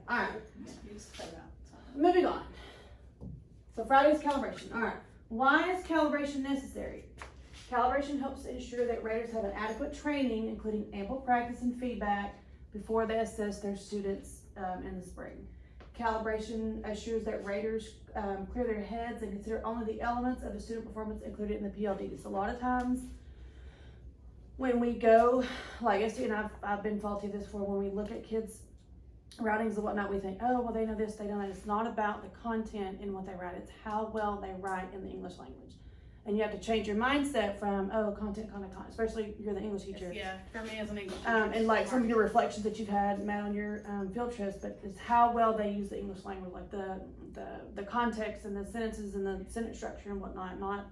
All right. You just cut it out. Moving on. So Friday's calibration. All right. Why is calibration necessary? Calibration helps ensure that raters have an adequate training, including ample practice and feedback, before they assess their students in the spring. Calibration assures that raters clear their heads and consider only the elements of the student performance included in the PLDs. A lot of times when we go, like Esty and I've been faulty of this before, when we look at kids' writings and whatnot, we think, oh, well, they know this, they don't know. It's not about the content in what they write, it's how well they write in the English language. And you have to change your mindset from, oh, content, especially if you're the English teacher. Yeah, for me as an English teacher. And like some of your reflections that you've had, Matt, on your field trips, but it's how well they use the English language, like the context and the sentences and the sentence structure and whatnot, not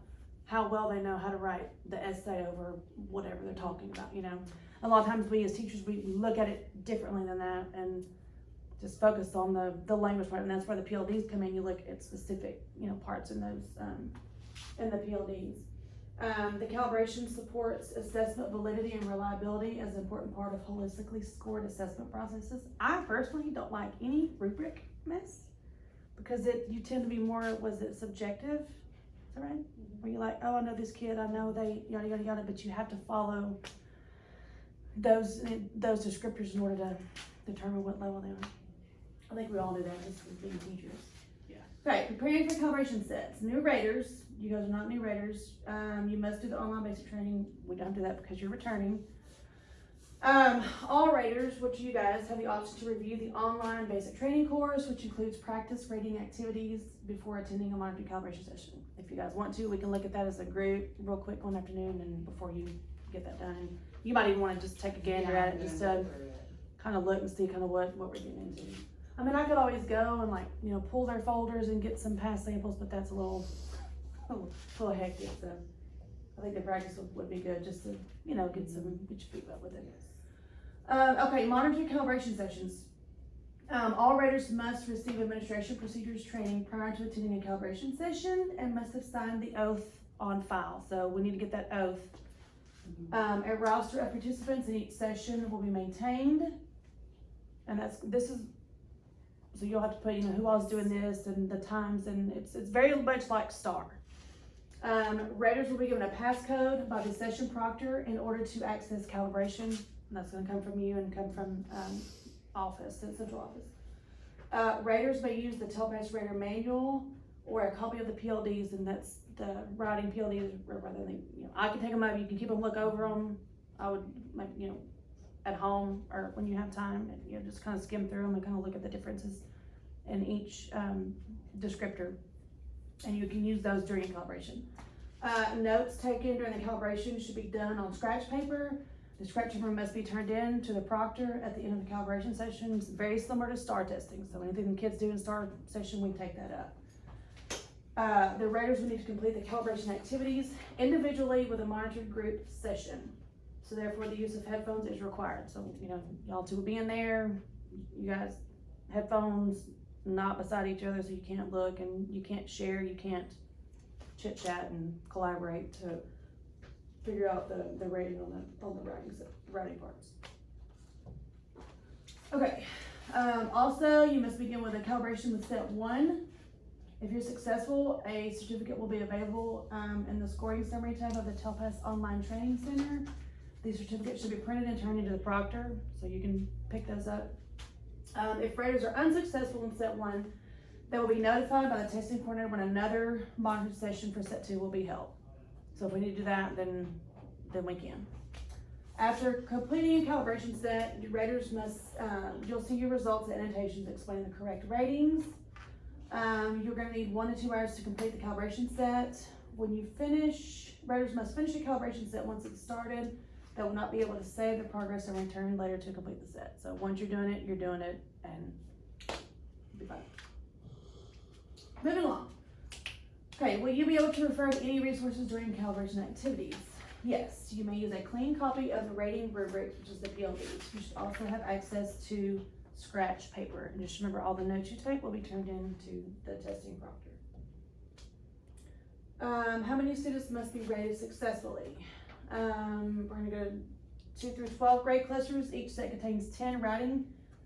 how well they know how to write the essay over whatever they're talking about, you know. A lot of times we as teachers, we look at it differently than that and just focus on the language part, and that's where the PLDs come in. You look at specific, you know, parts in those, in the PLDs. The calibration supports assessment validity and reliability as an important part of holistically scored assessment processes. I personally don't like any rubric mess because you tend to be more, subjective? Is that right? Where you're like, oh, I know this kid, I know they, yada, yada, yada, but you have to follow those descriptors in order to determine what level they are. I think we all do that as being teachers. Yeah. Okay, preparing for calibration sets. New raters, you guys are not new raters. You must do the online basic training. We don't do that because you're returning. All raters, which you guys have the option to review the online basic training course, which includes practice rating activities before attending a monitoring calibration session. If you guys want to, we can look at that as a group real quick one afternoon and before you get that done. And you might even want to just take a gander at it just to kind of look and see kind of what we're getting into. I mean, I could always go and like, you know, pull their folders and get some past samples, but that's a little hectic. So I think the practice would be good just to, you know, get your feet wet with it. Okay, monitoring calibration sessions. All raters must receive administration procedures training prior to attending a calibration session and must have signed the oath on file. So we need to get that oath. A roster of participants in each session will be maintained. And so you'll have to put, you know, who all's doing this and the times, and it's very much like STAR. Raters will be given a passcode by the session proctor in order to access calibration. And that's going to come from you and come from the central office. Raters may use the TELPAS Rater manual or a copy of the PLDs, and that's the writing PLDs, rather than, you know, I can take them up, you can keep them, look over them. I would, you know, at home or when you have time, and, you know, just kind of skim through them and kind of look at the differences in each descriptor, and you can use those during calibration. Notes taken during the calibration should be done on scratch paper. The scratch paper must be turned in to the proctor at the end of the calibration session. It's very similar to STAR testing, so anything the kids do in STAR session, we take that up. The raters will need to complete the calibration activities individually with a monitored group session. So therefore the use of headphones is required. So, you know, y'all two will be in there, you guys, headphones not beside each other so you can't look and you can't share, you can't chit chat and collaborate to figure out the rating on the writing parts. Okay, also you must begin with a calibration with step 1. If you're successful, a certificate will be available in the scoring summary tab of the TELPAS Online Training Center. These certificates should be printed and turned into the proctor, so you can pick those up. If raters are unsuccessful in step 1, they will be notified by the testing coordinator when another monitoring session for step 2 will be held. So if we need to do that, then we can. After completing a calibration set, your raters must, you'll see your results and annotations explaining the correct ratings. You're going to need 1 to 2 hours to complete the calibration set. When you finish, raters must finish the calibration set once it's started. They will not be able to save the progress and return later to complete the set. So once you're doing it, and you'll be fine. Moving along. Okay, will you be able to refer to any resources during calibration activities? Yes, you may use a clean copy of the rating rubric, which is the PLDs. You should also have access to scratch paper. And just remember, all the notes you take will be turned into the testing proctor. How many students must be rated successfully? We're going to go 2 through 12 grade clusters. Each set contains 10 writing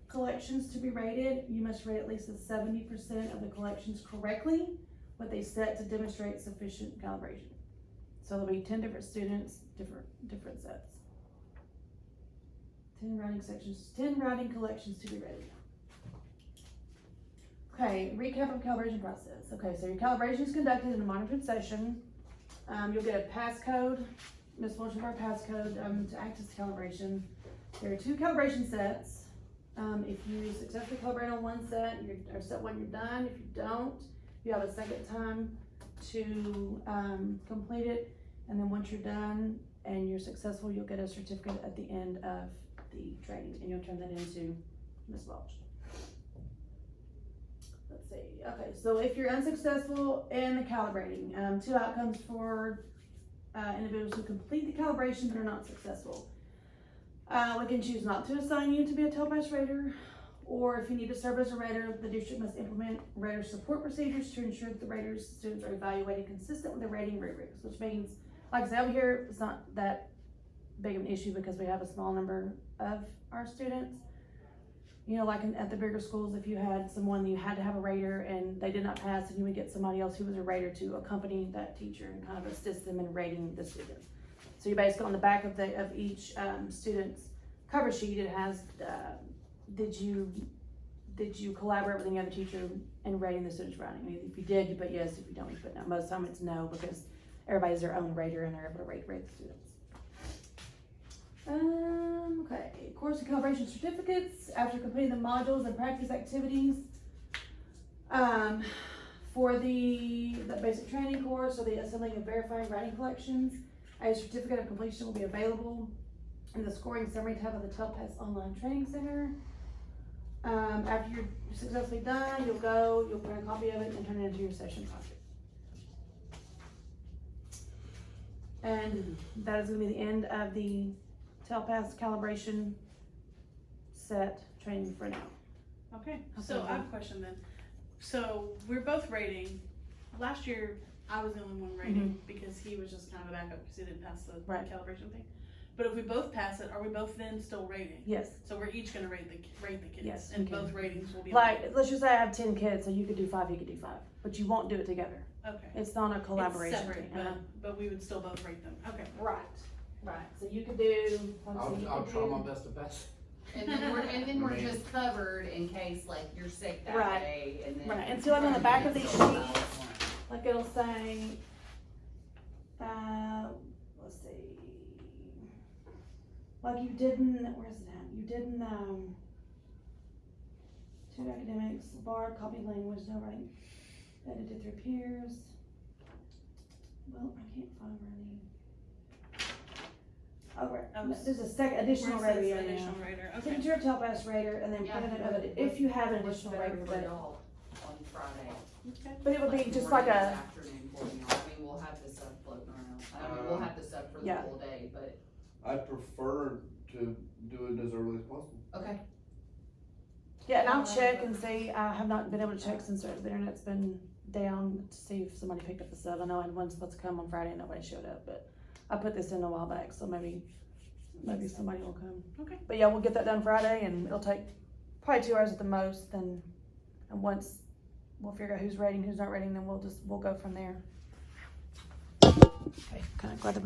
collections to be rated, you must rate at least 70% of the collections correctly with a set to demonstrate sufficient calibration. So there'll be 10 different students, different sets. 10 writing collections to be rated. Okay, recap of calibration process. Okay, so your calibration is conducted in a monitored session. You'll get a passcode. Ms. Walsh will have our passcode to access the calibration. There are 2 calibration sets. If you successfully calibrate on one set, or set 1, you're done. If you don't, you have a second time to complete it. And then once you're done and you're successful, you'll get a certificate at the end of the training, and you'll turn that into Ms. Walsh. Let's see. Okay, so if you're unsuccessful in the calibrating, 2 outcomes for individuals who complete the calibration but are not successful. We can choose not to assign you to be a TELPAS rater, or if you need to serve as a rater, the district must implement rater support procedures to ensure that the raters' students are evaluated consistent with the rating rubrics, which means, like I said, over here, it's not that big of an issue because we have a small number of our students. You know, like at the bigger schools, if you had someone you had to have a rater and they did not pass, and you would get somebody else who was a rater to accompany that teacher and kind of assist them in rating the students. So you basically, on the back of each student's cover sheet, it has, did you collaborate with any other teacher in rating the student's writing? I mean, if you did, you put yes. If you don't, you put no. Most of the time it's no, because everybody has their own rater and they're able to rate the students. Okay, course and calibration certificates. After completing the modules and practice activities, for the basic training course or the assembling and verifying writing collections, a certificate of completion will be available in the scoring summary tab of the TELPAS Online Training Center. After you're successfully done, you'll print a copy of it and turn it into your session project. And that is going to be the end of the TELPAS calibration set training for now. Okay, so I have a question then. So we're both rating. Last year, I was the only one rating because he was just kind of a backup because he didn't pass the calibration thing. But if we both pass it, are we both then still rating? Yes. So we're each going to rate the kids. Yes. And both ratings will be like, let's just say I have 10 kids, so you could do 5, you could do 5, but you won't do it together. Okay. It's not a collaboration It's separate, thing. but we would still both rate them. Okay. Right. So you could do. I'll try my best to pass. And then we're just covered in case like you're sick that Right. day, and then. Right, and so on the back of these sheets, like it'll say, let's see, like you didn't, where's it at? You didn't, tutor academics, bar, copy language, no writing, edited through peers. Well, I can't find where I need. Oh, right, there's a additional rater. Additional rater. Okay. Signature of TELPAS rater, and then print it of it, if you have an additional rater, but. On Friday. Okay. But it would be just like a, Afternoon for you. I mean, we'll have the sub floating around. I mean, we'll have the sub for the Yeah. whole day, but, I prefer to do it as early as possible. okay. yeah, and I'll check and see. I have not been able to check since the internet's been down to see if somebody picked up the sub. I know I had one supposed to come on Friday and nobody showed up, but I put this in a while back, so maybe somebody will come. Okay. But yeah, we'll get that done Friday, and it'll take probably 2 hours at the most, and once we'll figure out who's rating, who's not rating, then we'll go from there. Okay, kind of glad to